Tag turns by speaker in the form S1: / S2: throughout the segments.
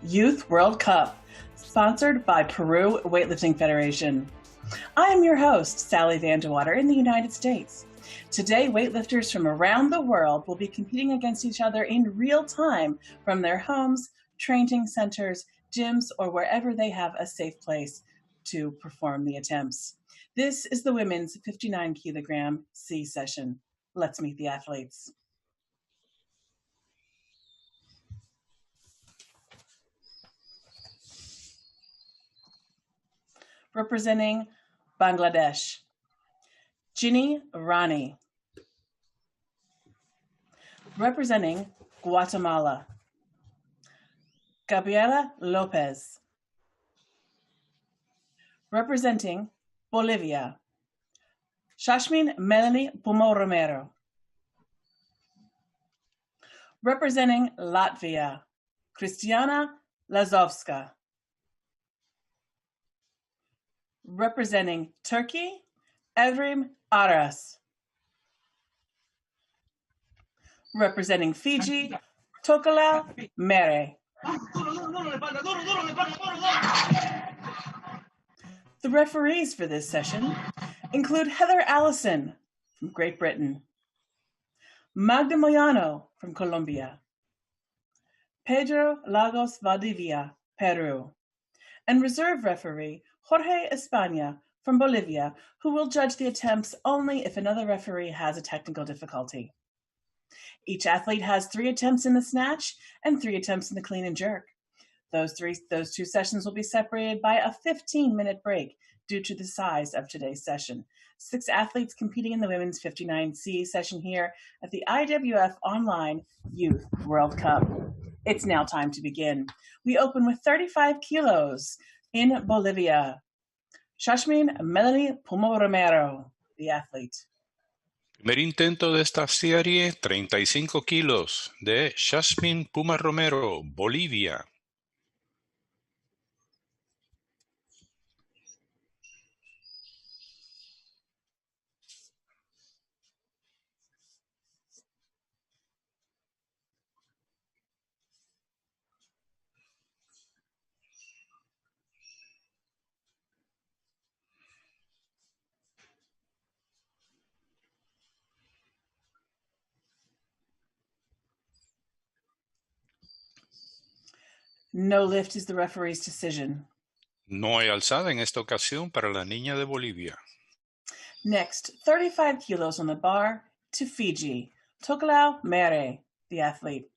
S1: Youth World Cup, sponsored by Peru Weightlifting Federation. I am your host, Sally Vandewater in the United States. Today, weightlifters from around the world will be competing against each other in real time from their homes, training centers, gyms, or wherever they have a safe place to perform the attempts. This is the women's 59 kilogram C session. Let's meet the athletes. Representing Bangladesh, Ginny Rani. Representing Guatemala, Gabriela Lopez. Representing Bolivia, Shashmin Melanie Pumo Romero. Representing Latvia, Kristiana Lazovska. Representing Turkey, Evrim Aras. Representing Fiji, Tokala Mere. The referees for this session include Heather Allison from Great Britain, Magda Moyano from Colombia, Pedro Lagos Valdivia, Peru, and reserve referee Jorge España from Bolivia, who will judge the attempts only if another referee has a technical difficulty. Each athlete has 3 attempts in the snatch and 3 attempts in the clean and jerk. Those 2 sessions will be separated by a 15-minute break due to the size of today's session. 6 athletes competing in the women's 59C session here at the IWF Online Youth World Cup. It's now time to begin. We open with 35 kilos in Bolivia. Shashmin Melanie Pumo Romero, the athlete.
S2: Primer intento de esta serie, 35 kilos, de Shashmin Puma Romero, Bolivia.
S1: No lift is the referee's decision.
S2: No hay alzada en esta ocasión para la niña de Bolivia.
S1: Next, 35 kilos on the bar to Fiji. Tokelau Mere, the athlete.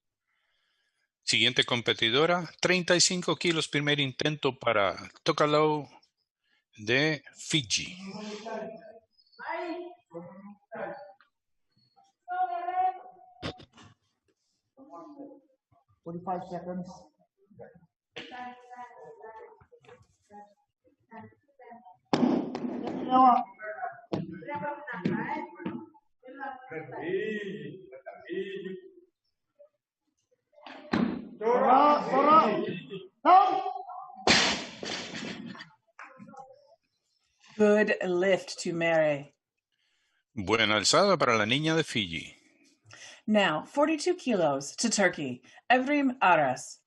S2: Siguiente competidora, 35 kilos, primer intento para Tokelau de Fiji.
S3: Seconds.
S1: Good lift to Mere.
S2: Buena alzada para la niña de Fiji.
S1: Now, 42 kilos to Turkey. Evrim Aras.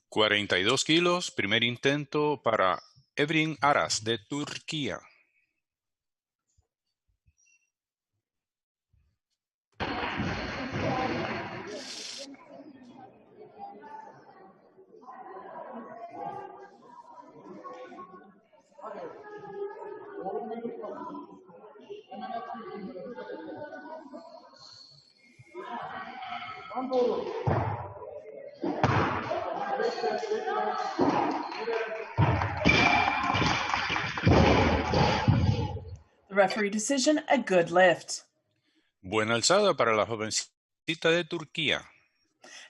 S2: 42 kilos, primer intento para Evrim Aras de Turquía.
S1: The referee decision, a good lift.
S2: Buena alzada para la jovencita de Turquía.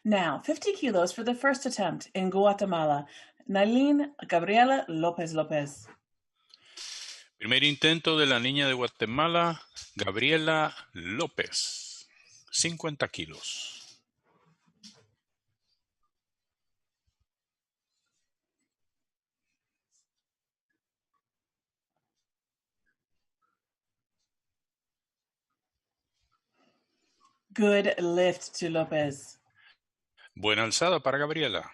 S1: Now, 50 kilos for the first attempt in Guatemala. Nailin Gabriela Lopez Lopez.
S2: Primer intento de la niña de Guatemala, Gabriela López. 50 kilos.
S1: Good lift to Lopez.
S2: Buena alzada para Gabriela.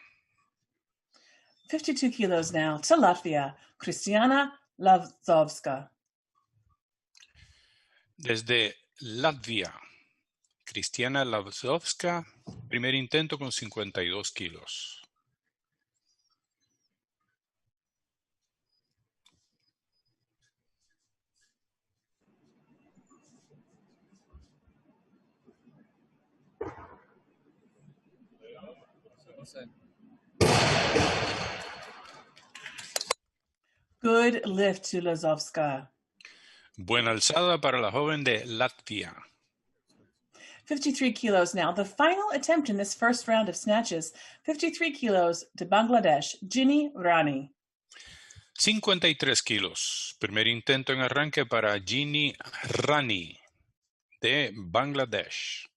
S1: 52 kilos now to Latvia, Kristiana Lavzovska.
S2: Desde Latvia, Kristiana Lavzovska, primer intento con 52 kilos.
S1: Good lift to Lazovska.
S2: Buena alzada para la joven de Latvia.
S1: 53 kilos now. The final attempt in this first round of snatches. 53 kilos to Bangladesh, Ginny Rani.
S2: 53 kilos. Primer intento en arranque para Ginny Rani de Bangladesh.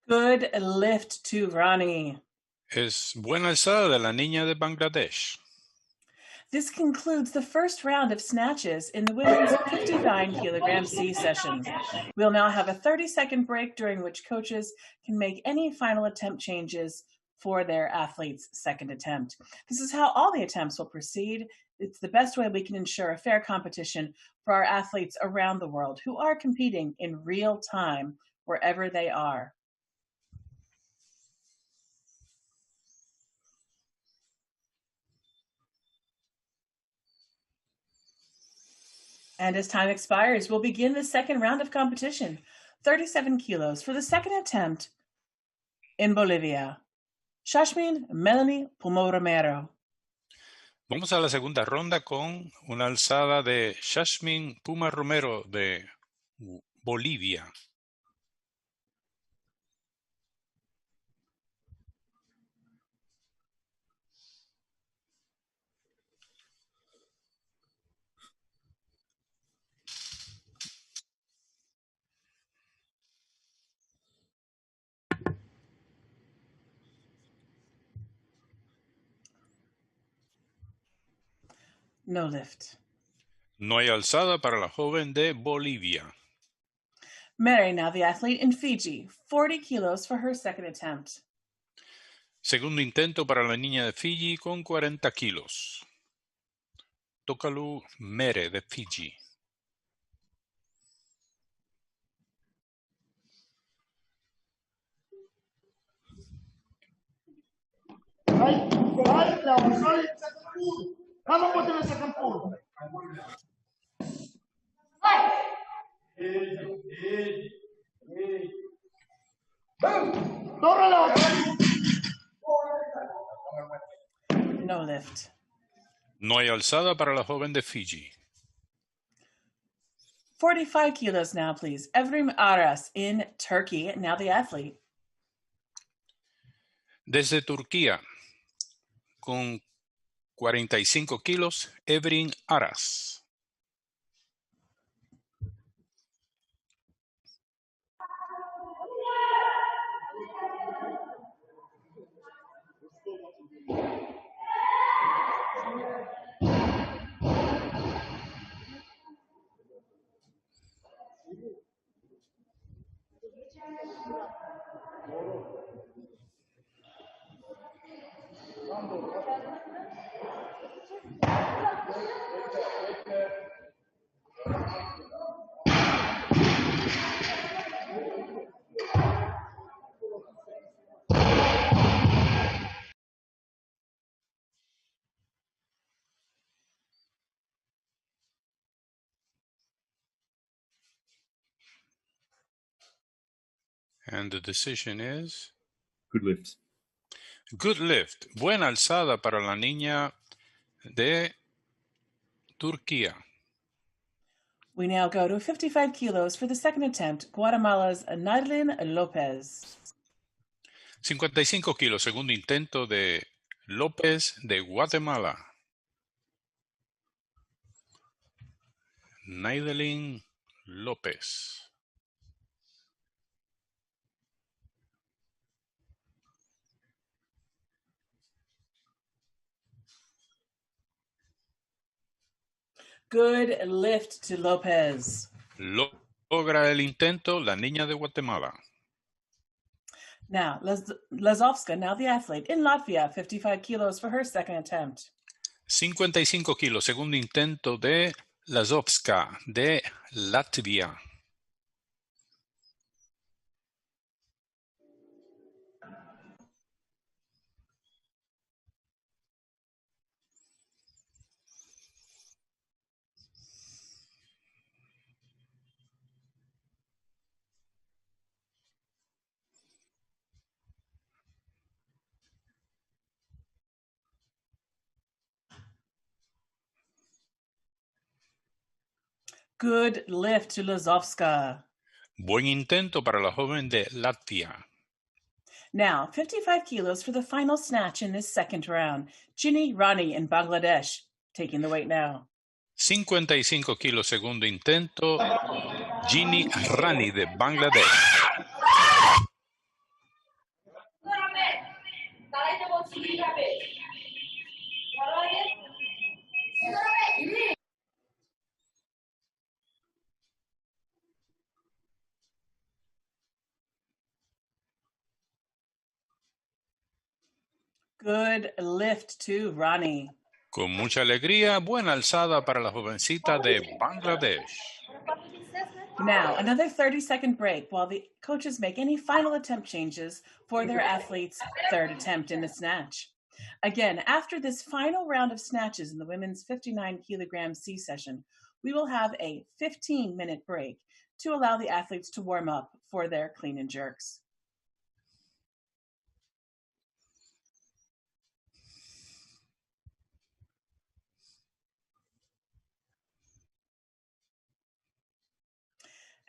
S1: Good lift to Rani.
S2: Es buena alzada de la niña de Bangladesh.
S1: This concludes the first round of snatches in the women's 59 kilogram C session. We'll now have a 30-second break during which coaches can make any final attempt changes for their athlete's second attempt. This is how all the attempts will proceed. It's the best way we can ensure a fair competition for our athletes around the world who are competing in real time wherever they are. And as time expires, we'll begin the second round of competition. 37 kilos for the second attempt in Bolivia. Shashmin Melanie Pumo Romero.
S2: Vamos a la segunda ronda con una alzada de Shashmin Puma Romero de Bolivia.
S1: No lift.
S2: No hay alzada para la joven de Bolivia.
S1: Mary, now the athlete in Fiji, 40 kilos for her second attempt.
S2: Segundo intento para la niña de Fiji con 40 kilos. Tokalu Mere de Fiji.
S1: No lift.
S2: No hay alzada para la joven de Fiji.
S1: 45 kilos now, please. Evrim Aras in Turkey, now the athlete.
S2: Desde Turquía, con 45 kilos, Evrin Aras. And the decision is?
S3: Good lift.
S2: Good lift. Buena alzada para la niña de Turquía.
S1: We now go to 55 kilos for the second attempt, Guatemala's Nailin Lopez.
S2: 55 kilos, segundo intento de López de Guatemala. Naidelin López.
S1: Good lift to Lopez.
S2: Logra el intento la niña de Guatemala.
S1: Now, Lazovska, now the athlete in Latvia, 55 kilos for her second attempt.
S2: 55 kilos, segundo intento de Lazovska de Latvia.
S1: Good lift to Lazovska.
S2: Buen intento para la joven de Latvia.
S1: Now, 55 kilos for the final snatch in this second round. Ginny Rani in Bangladesh, taking the weight now.
S2: 55 kilos, segundo intento. Ginny Rani de Bangladesh.
S1: Good lift to Rani.
S2: Con mucha alegría, buena alzada para la jovencita de Bangladesh.
S1: Now, another 30-second break while the coaches make any final attempt changes for their athlete's third attempt in the snatch. Again, after this final round of snatches in the women's 59-kilogram C session, we will have a 15-minute break to allow the athletes to warm up for their clean and jerks.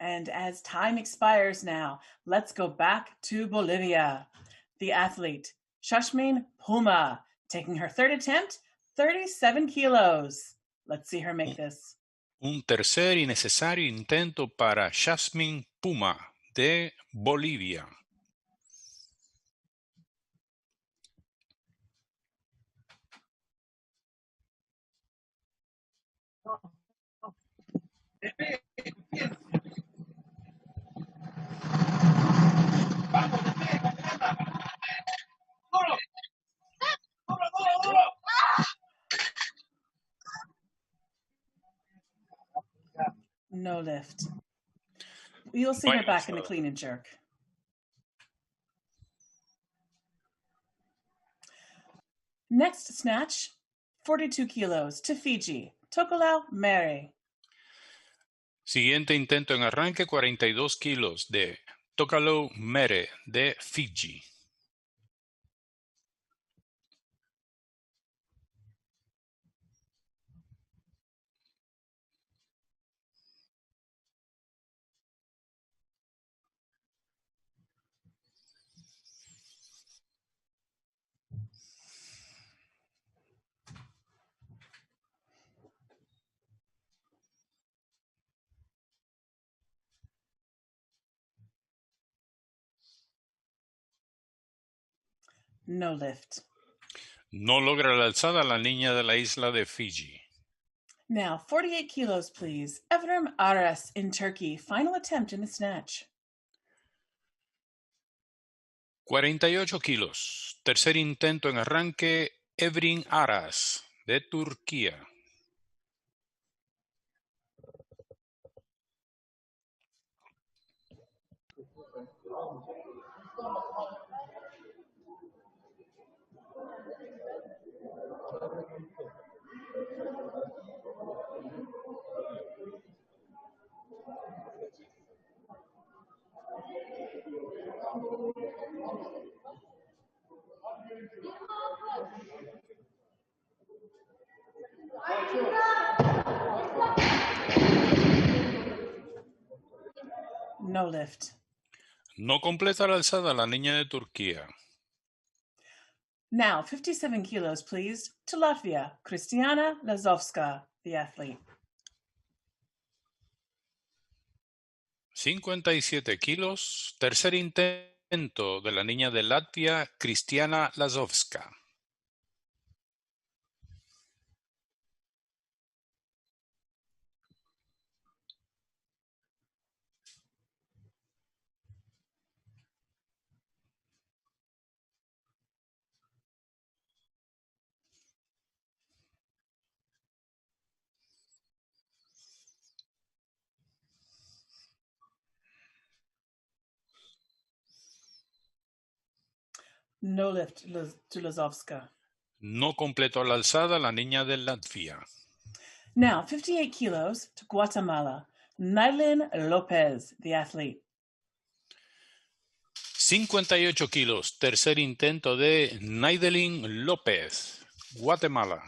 S1: And as time expires now, let's go back to Bolivia. The athlete, Shashmin Puma, taking her third attempt, 37 kilos. Let's see her make this.
S2: Un tercer y necesario intento para Shashmin Puma de Bolivia.
S1: No lift. You'll see her back in the clean and jerk. Next snatch, 42 kilos to Fiji, Tokolau Mere.
S2: Siguiente intento en arranque, 42 kilos de Tokalau Mere de Fiji.
S1: No lift.
S2: No logra la alzada la niña de la isla de Fiji.
S1: Now, 48 kilos, please. Evrim Aras in Turkey. Final attempt in the snatch.
S2: 48 kilos. Tercer intento en arranque, Evrim Aras de Turquía.
S1: No lift.
S2: No completa la alzada la niña de Turquía.
S1: Now, 57 kilos, please, to Latvia, Kristiana Lazovska, the athlete.
S2: 57 kilos, tercer intento de la niña de Latvia, Kristiana Lazovska.
S1: No lift to Lazovska.
S2: No completó la alzada la niña de Latvia.
S1: Now, 58 kilos to Guatemala, Nailin Lopez, the athlete.
S2: 58 kilos, tercer intento de Naidelin López, Guatemala.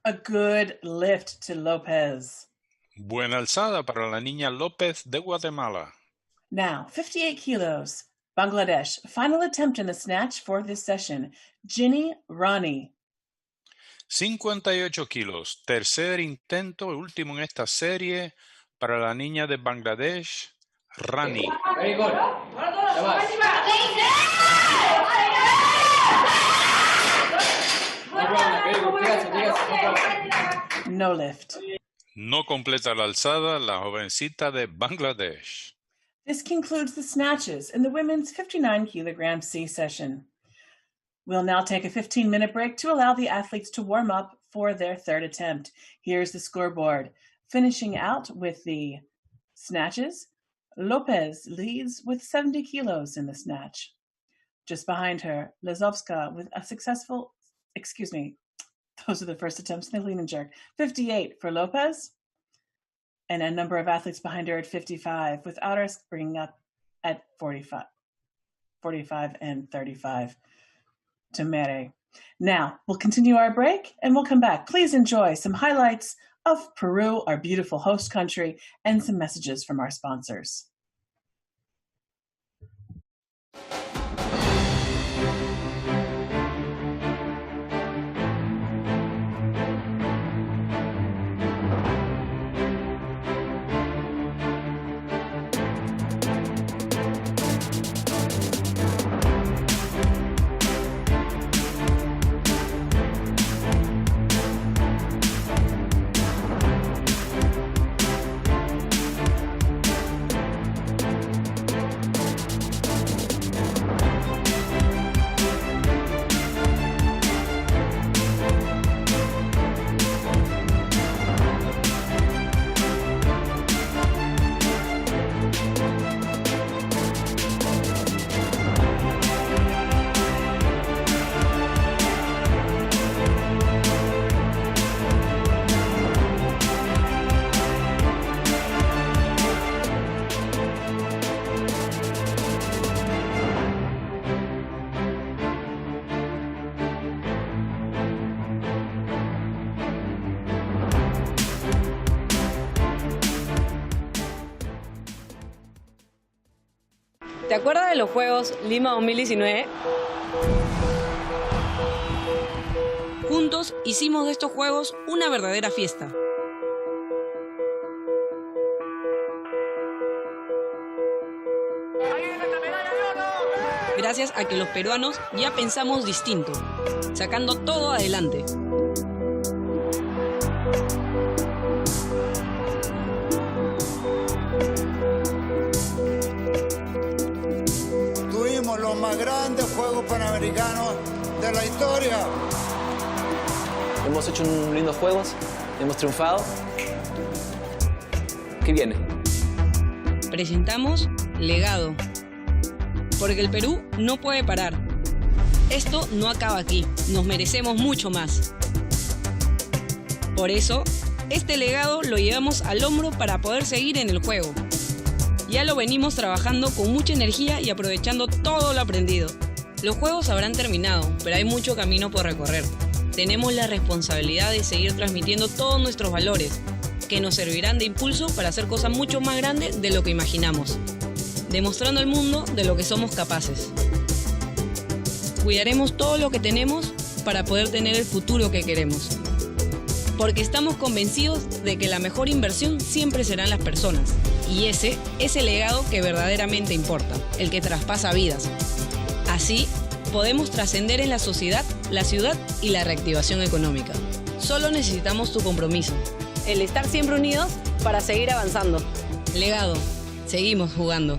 S1: A good lift to Lopez.
S2: Buena alzada para la niña López de Guatemala.
S1: Now, 58 kilos, Bangladesh. Final attempt in the snatch for this session, Ginny Rani.
S2: 58 kilos, tercer intento, último en esta serie, para la niña de Bangladesh, Rani.
S3: Very good.
S1: No lift.
S2: No completa la alzada la jovencita de Bangladesh.
S1: This concludes the snatches in the women's 59 kilogram C session. We'll now take a 15-minute break to allow the athletes to warm up for their third attempt. Here's the scoreboard. Finishing out with the snatches, Lopez leads with 70 kilos in the snatch. Just behind her, Lazovska with a successful, those are the first attempts in the clean and jerk. 58 for Lopez, and a number of athletes behind her at 55, with ours bringing up at 45 and 35 to Mere. Now, we'll continue our break and we'll come back. Please enjoy some highlights of Peru, our beautiful host country, and some messages from our sponsors.
S4: ¿Te acuerdas de los Juegos Lima 2019? Juntos hicimos de estos Juegos una verdadera fiesta. Gracias a que los peruanos ya pensamos distinto, sacando todo adelante.
S5: Tuvimos los más grandes Juegos Panamericanos de la historia.
S6: Hemos hecho unos lindos juegos, hemos triunfado. ¿Qué viene?
S4: Presentamos Legado. Porque el Perú no puede parar. Esto no acaba aquí, nos merecemos mucho más. Por eso, este legado lo llevamos al hombro para poder seguir en el juego. Ya lo venimos trabajando con mucha energía y aprovechando todo lo aprendido. Los juegos habrán terminado, pero hay mucho camino por recorrer. Tenemos la responsabilidad de seguir transmitiendo todos nuestros valores, que nos servirán de impulso para hacer cosas mucho más grandes de lo que imaginamos, demostrando al mundo de lo que somos capaces. Cuidaremos todo lo que tenemos para poder tener el futuro que queremos, porque estamos convencidos de que la mejor inversión siempre serán las personas, y ese es el legado que verdaderamente importa, el que traspasa vidas. Así, podemos trascender en la sociedad, la ciudad y la reactivación económica. Solo necesitamos tu compromiso.
S3: El estar siempre unidos para seguir avanzando.
S4: Legado, seguimos jugando.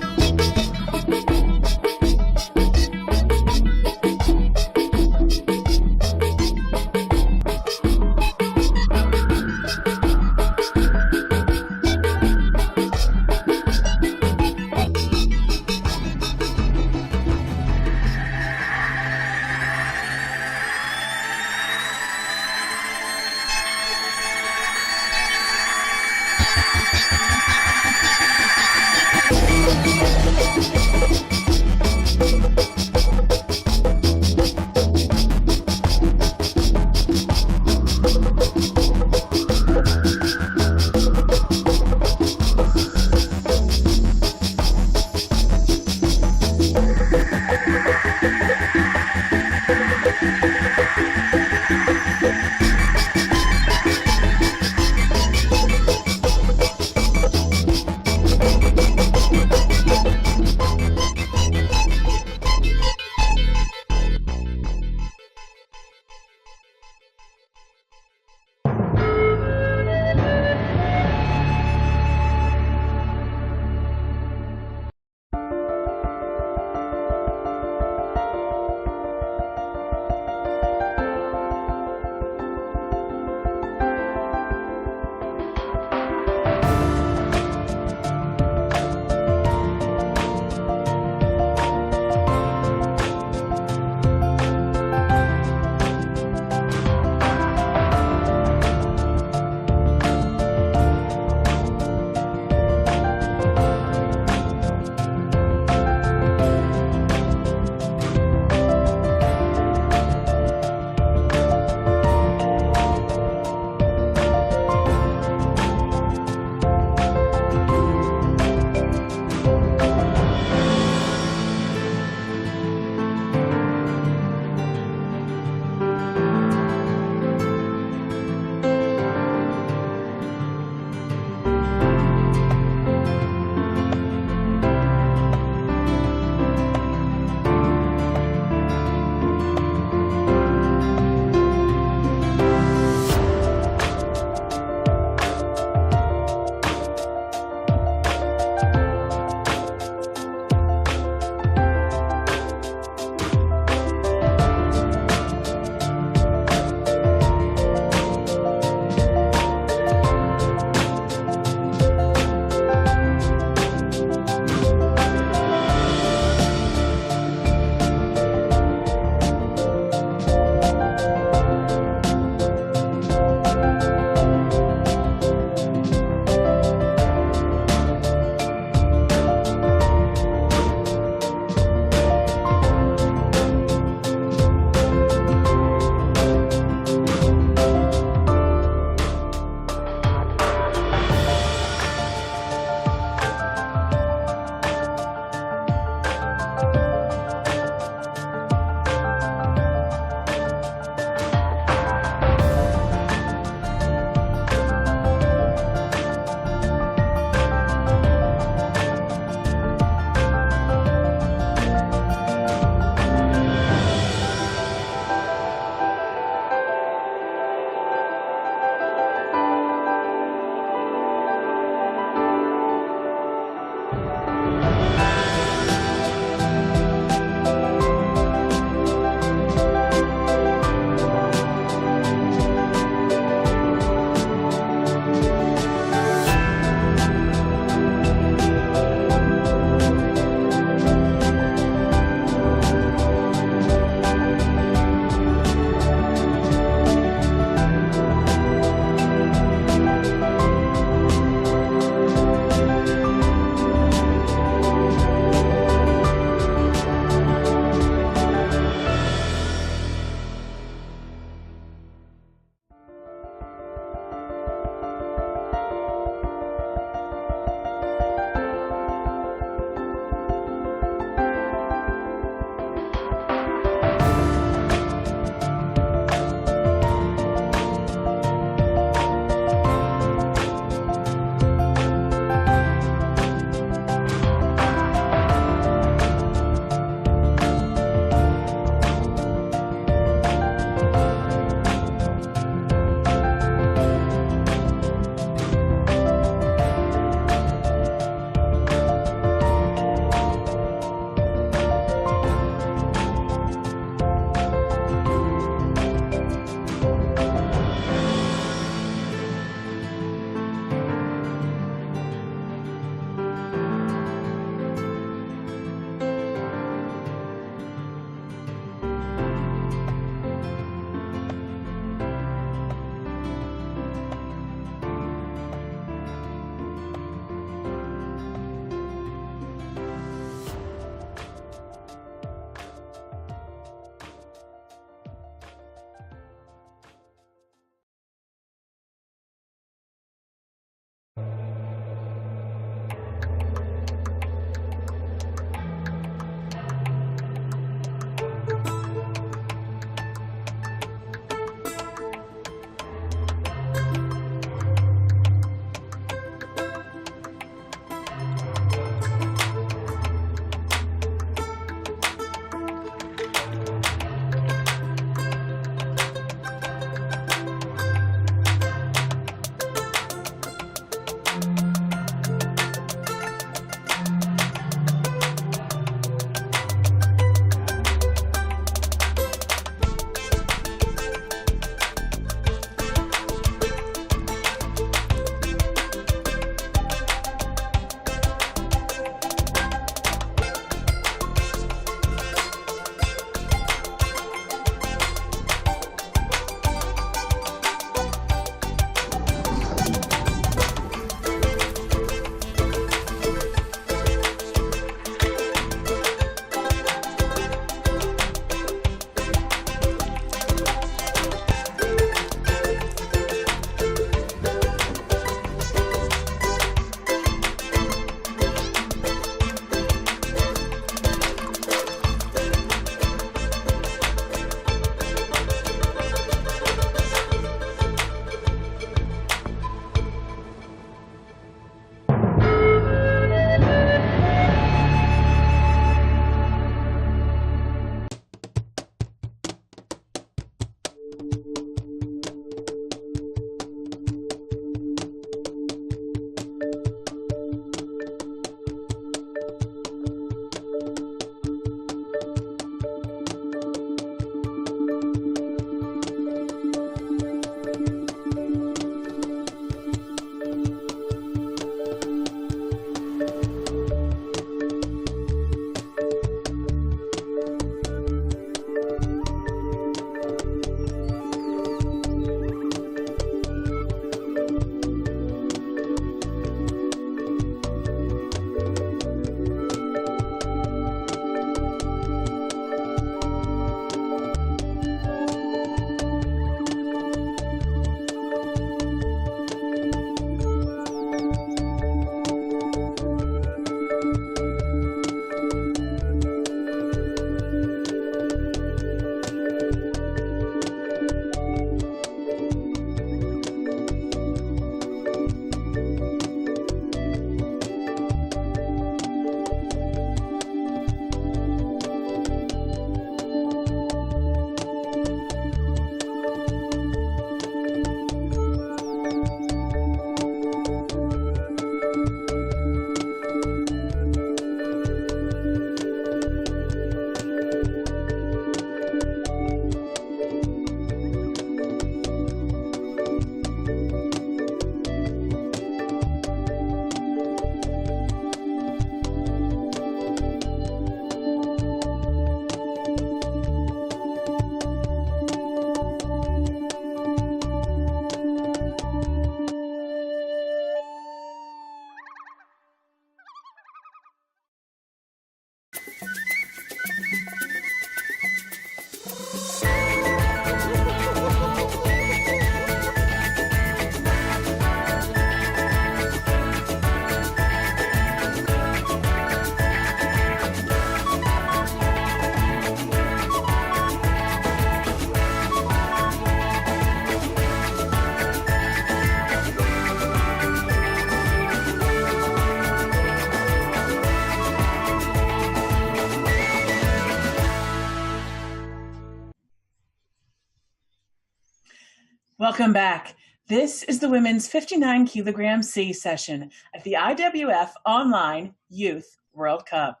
S1: Welcome back. This is the women's 59 kilogram C session at the IWF Online Youth World Cup.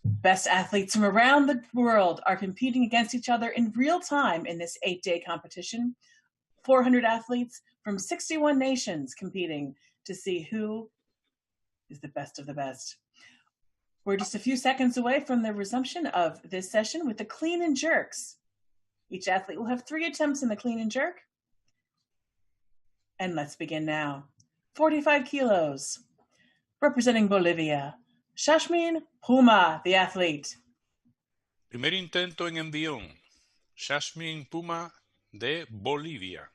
S1: Best athletes from around the world are competing against each other in real time in this 8-day competition. 400 athletes from 61 nations competing to see who is the best of the best. We're just a few seconds away from the resumption of this session with the clean and jerks. Each athlete will have 3 attempts in the clean and jerk. And let's begin now. 45 kilos. Representing Bolivia, Shashmin Puma, the athlete.
S2: Primer intento en envión. Shashmin Puma de Bolivia.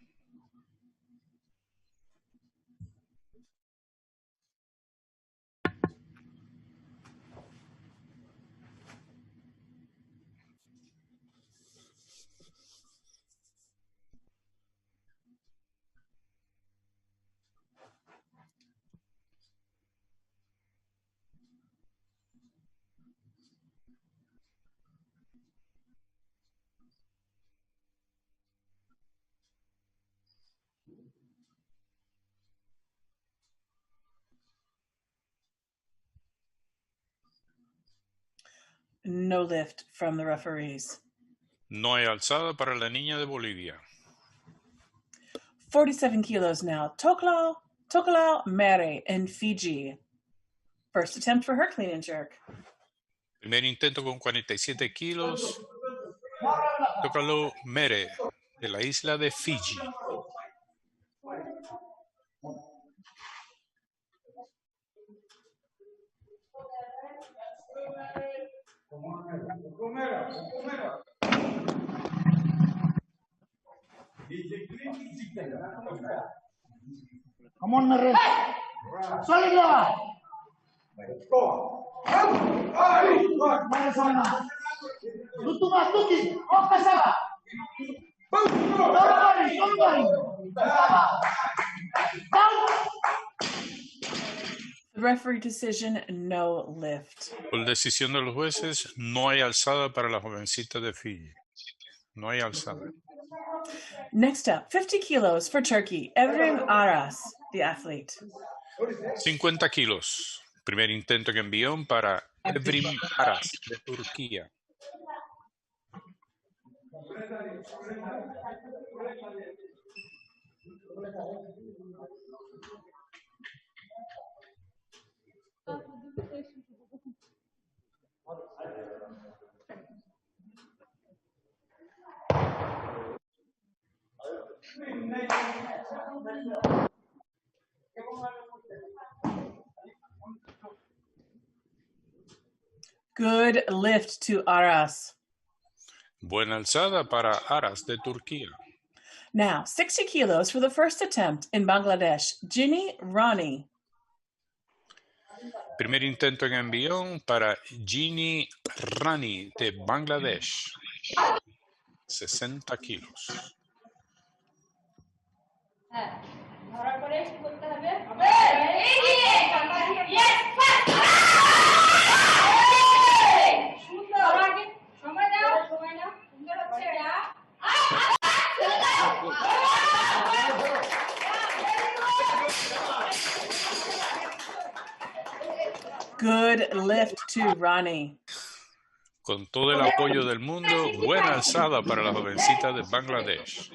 S1: No lift from the referees.
S2: No hay alzada para la niña de Bolivia.
S1: 47 kilos now. Tokelau Mere in Fiji. First attempt for her clean and jerk.
S2: Primer intento con 47 kilos. Tokelau Mere de la isla de Fiji.
S7: Come on, Nare. Solid level. Mana sana? Lutuma tuki. Oh, kasaba. Don't worry.
S1: The referee decision, no lift.
S2: Por decisión de los jueces, no hay alzada para la jovencita de Fiji. No hay alzada.
S1: Next up, 50 kilos for Turkey, Evrim Aras, the athlete.
S2: 50 kilos. Primer intento en envión para Evrim Aras de Turquía.
S1: Good lift to Aras.
S2: Buena alzada para Aras de Turquía.
S1: Now, 60 kilos for the first attempt in Bangladesh, Ginny Rani.
S2: Primer intento en envión para Ginny Rani de Bangladesh. 60 kilos.
S1: Good lift to Rani.
S2: Con todo el apoyo del mundo, buena alzada para la jovencita de Bangladesh.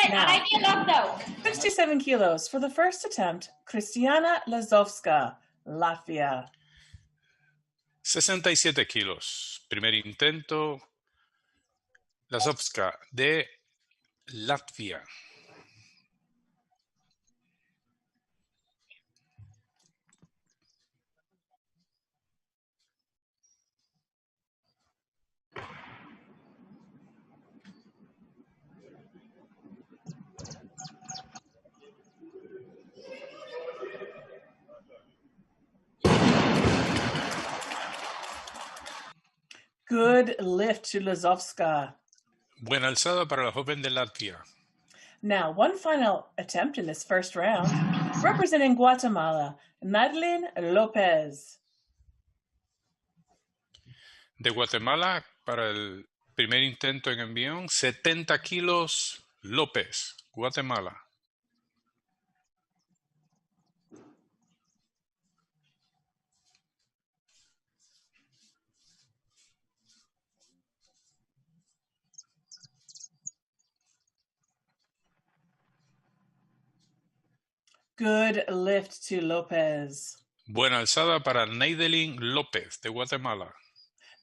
S1: Now, 67 kilos for the first attempt, Kristiana Lazovska, Latvia.
S2: 67 kilos. Primer intento, Lazovska de Latvia.
S1: Good lift to Lazovska.
S2: Buena alzada para la joven de Latvia.
S1: Now, one final attempt in this first round, representing Guatemala, Madeline Lopez.
S2: De Guatemala, para el primer intento en envión, 70 kilos, López, Guatemala.
S1: Good lift to Lopez.
S2: Buena alzada para Neidelin López de Guatemala.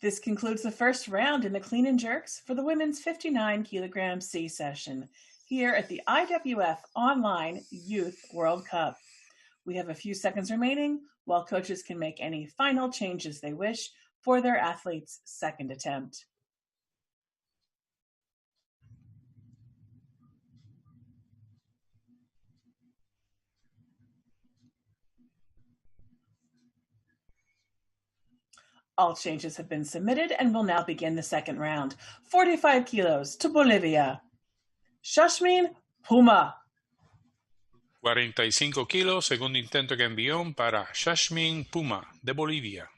S1: This concludes the first round in the clean and jerks for the women's 59 kilogram C session here at the IWF Online Youth World Cup. We have a few seconds remaining while coaches can make any final changes they wish for their athlete's second attempt. All changes have been submitted and will now begin the second round. 45 kilos to Bolivia. Shashmin Puma.
S2: 45 kilos, segundo intento que envió para Shashmin Puma de Bolivia.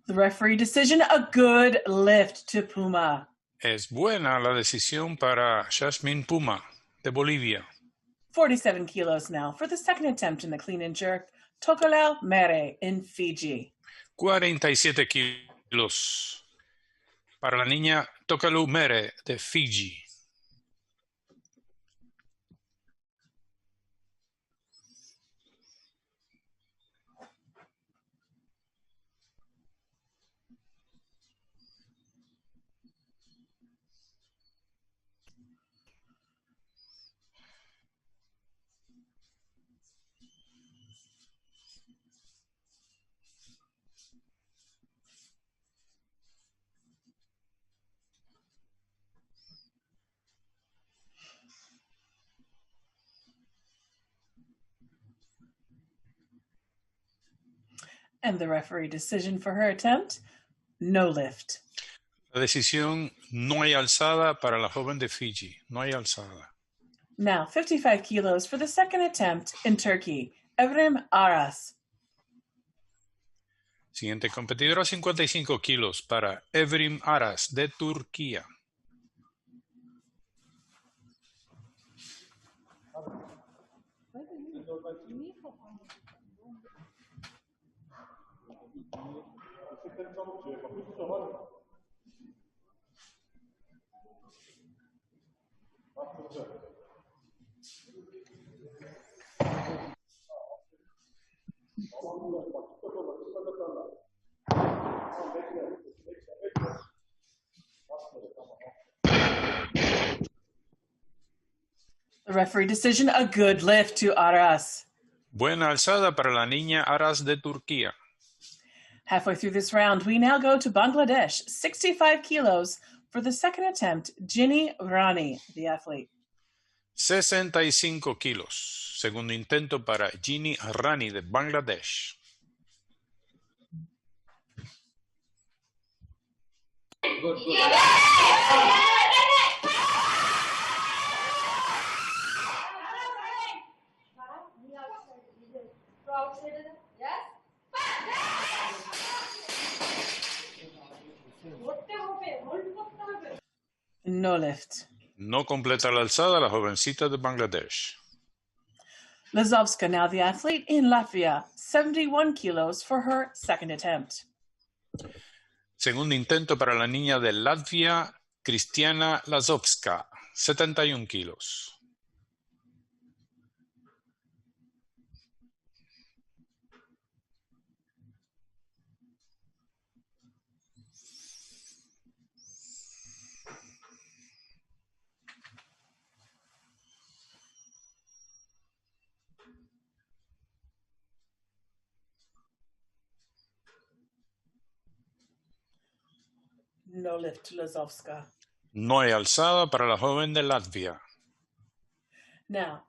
S1: The referee decision, a good lift to Puma.
S2: Es buena la decisión para Shashmin Puma de Bolivia.
S1: 47 kilos now for the second attempt in the clean and jerk. Tokolau Mere in Fiji.
S2: 47 kilos para la niña Tokalu Mere de Fiji.
S1: And the referee decision for her attempt, no lift.
S2: La decisión, no hay alzada para la joven de Fiji. No hay alzada.
S1: Now, 55 kilos for the second attempt in Turkey. Evrim Aras.
S2: Siguiente competidora, 55 kilos para Evrim Aras de Turquía.
S1: The referee decision, a good lift to Aras.
S2: Buena alzada para la niña Aras de Turquía.
S1: Halfway through this round, we now go to Bangladesh, 65 kilos for the second attempt, Ginny Rani, the athlete.
S2: 65 kilos. Segundo intento para Ginny Rani de Bangladesh.
S7: Good.
S1: No lift.
S2: No completa la alzada la jovencita de Bangladesh.
S1: Lazovska, now the athlete in Latvia, 71 kilos for her second attempt.
S2: Segundo intento para la niña de Latvia, Cristiana Lazovska, 71 kilos.
S1: No lift to Lazovska.
S2: No hay alzada para la joven de Latvia.
S1: Now,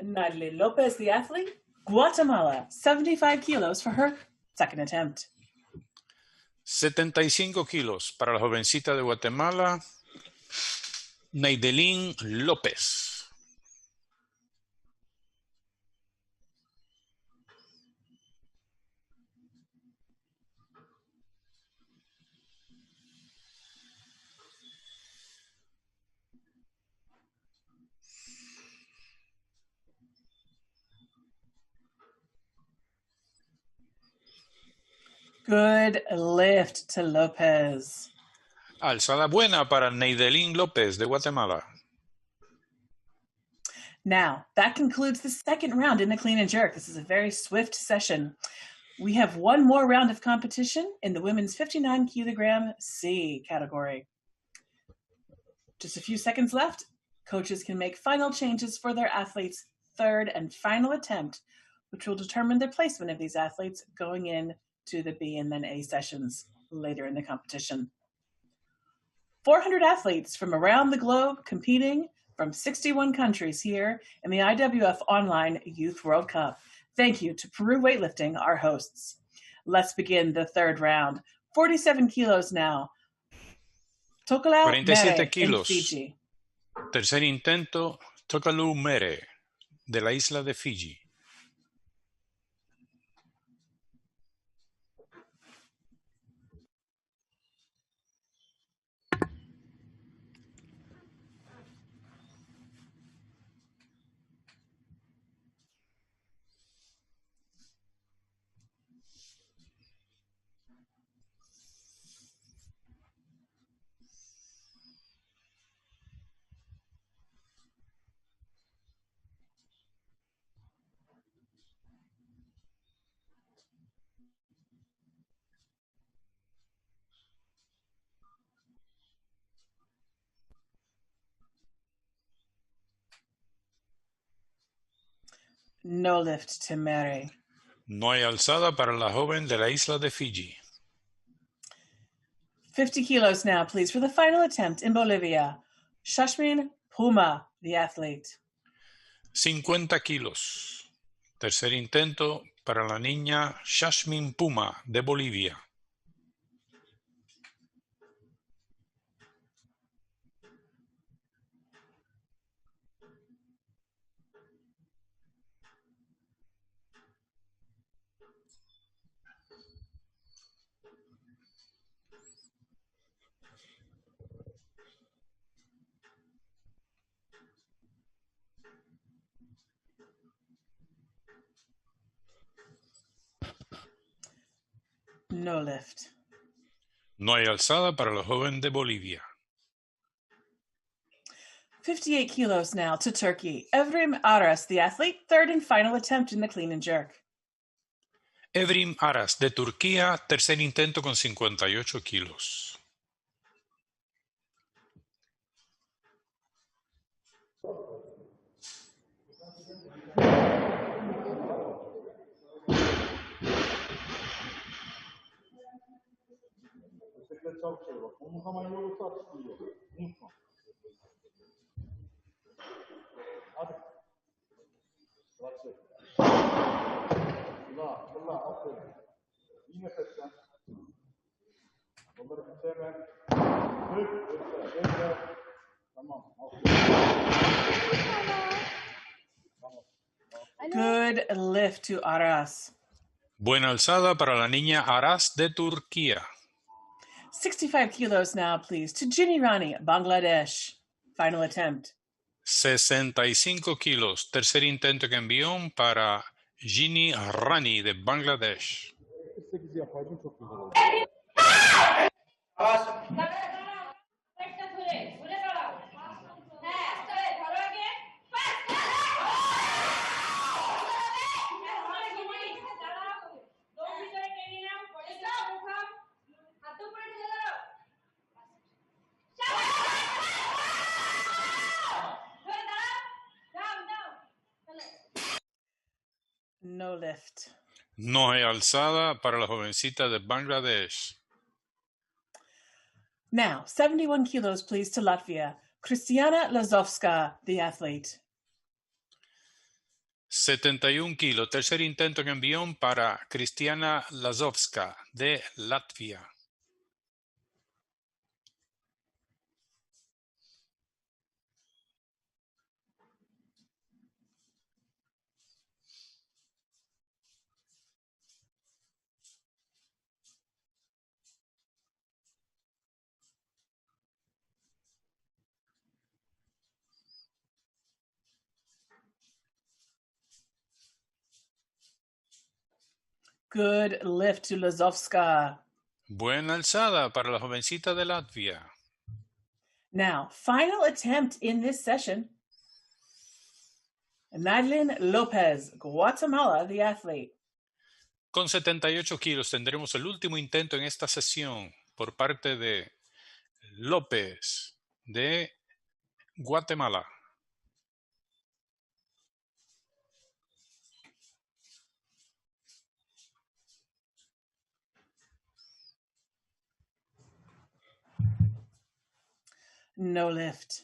S1: Natalie Lopez, the athlete, Guatemala, 75 kilos for her second attempt.
S2: 75 kilos para la jovencita de Guatemala, Neidelín López.
S1: Good lift to Lopez.
S2: Alzada buena para Neidelín López de Guatemala.
S1: Now, that concludes the second round in the clean and jerk. This is a very swift session. We have one more round of competition in the women's 59 kilogram C category. Just a few seconds left. Coaches can make final changes for their athletes' third and final attempt, which will determine the placement of these athletes going in to the B and then A sessions later in the competition. 400 athletes from around the globe competing from 61 countries here in the IWF Online Youth World Cup. Thank you to Peru Weightlifting, our hosts. Let's begin the third round. 47 kilos now. Tokalau
S2: 47
S1: Mere in
S2: kilos.
S1: Fiji.
S2: Tercer intento, Tokalu Mere, de la isla de Fiji.
S1: No lift to Mere.
S2: No hay alzada para la joven de la isla de Fiji.
S1: 50 kilos now, please, for the final attempt in Bolivia. Shashmin Puma, the athlete.
S2: 50 kilos. Tercer intento para la niña Shashmin Puma de Bolivia.
S1: No lift.
S2: No hay alzada para la joven de Bolivia.
S1: 58 kilos now to Turkey. Evrim Aras, the athlete, third and final attempt in the clean and jerk.
S2: Evrim Aras de Turquía, tercer intento con 58 kilos.
S1: Good lift to Aras.
S2: Buena alzada para la niña Aras de Turquía.
S1: 65 kilos now, please, to Ginny Rani, Bangladesh. Final attempt.
S2: 65 kilos. Tercer intento que envió para Ginny Rani de Bangladesh.
S1: No lift.
S2: No hay alzada para la jovencita de Bangladesh.
S1: Now, 71 kilos, please, to Latvia. Kristiana Lazovska, the athlete.
S2: 71 kilos. Tercer intento que envió para Kristiana Lazovska de Latvia.
S1: Good lift to Lazovska.
S2: Buena alzada para la jovencita de Latvia.
S1: Now, final attempt in this session. Madeline Lopez, Guatemala, the athlete.
S2: Con 78 kilos tendremos el último intento en esta sesión por parte de López de Guatemala.
S1: No lift.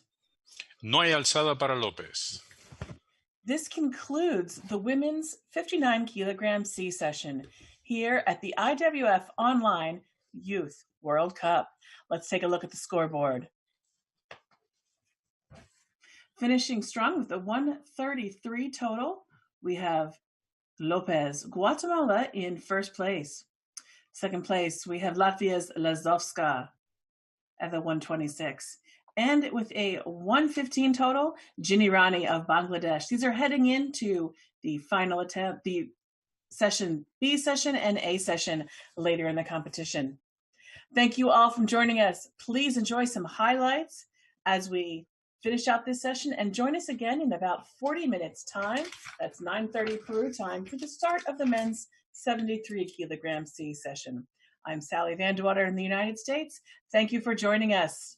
S2: No hay alzada para López.
S1: This concludes the women's 59 kilogram C session here at the IWF Online Youth World Cup. Let's take a look at the scoreboard. Finishing strong with a 133 total, we have Lopez, Guatemala in first place. Second place, we have Latvia's Lazovska at the 126. And with a 115 total, Ginny Rani of Bangladesh. These are heading into the final attempt, the session B session and A session later in the competition. Thank you all for joining us. Please enjoy some highlights as we finish out this session and join us again in about 40 minutes time. That's 9:30 Peru time for the start of the men's 73 kilogram C session. I'm Sally Vandewater in the United States. Thank you for joining us.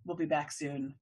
S1: We'll be back soon.